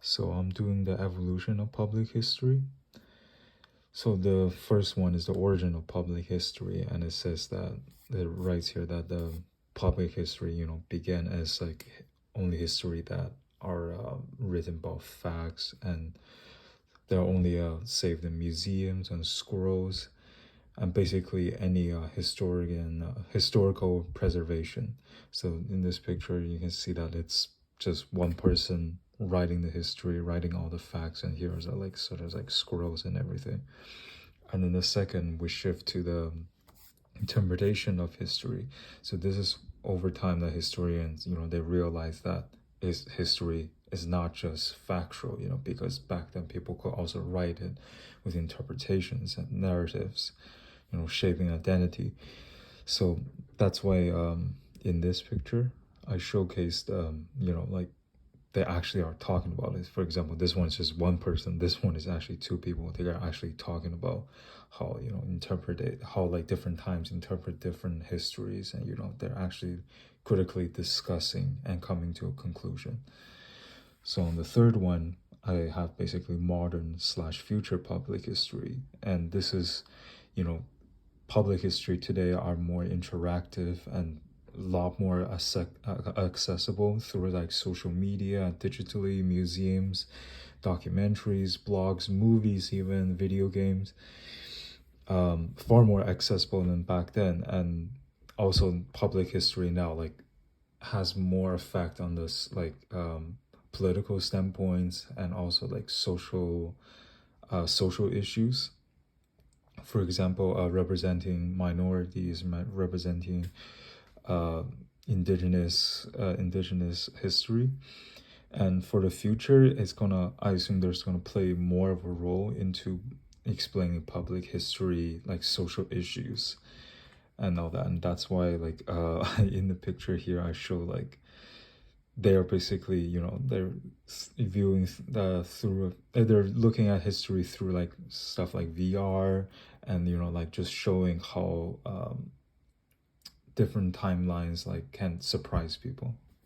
So I'm doing the evolution of public history. So the first one is the origin of public history, and it says that it writes here that the public history, began as like only history that are written about facts, and they're only saved in museums and scrolls, and basically any historical preservation. So in this picture, you can see that it's just one person writing the history, writing all the facts, and here's like sort of like scrolls and everything. And then the second, we shift to the interpretation of history. So this is over time that historians, they realize that history is not just factual, because back then people could also write it with interpretations and narratives, shaping identity. So that's why in this picture I showcased, like they actually are talking about it. For example, this one is just one person. This one is actually two people. They are actually talking about how interpret it, how like different times interpret different histories, and they're actually critically discussing and coming to a conclusion. So on the third one, I have basically modern slash future public history, and this is, public history today are more interactive and a lot more accessible through like social media, digitally, museums, documentaries, blogs, movies, even video games. Far more accessible than back then, and also public history now like has more effect on this like political standpoints and also like social issues. For example, representing minorities, representing uh, indigenous history. And for the future, I assume there's gonna play more of a role into explaining public history, like social issues and all that. And that's why like in the picture here I show like they're basically, they're viewing through they're looking at history through like stuff like VR, and like just showing how different timelines like can surprise people.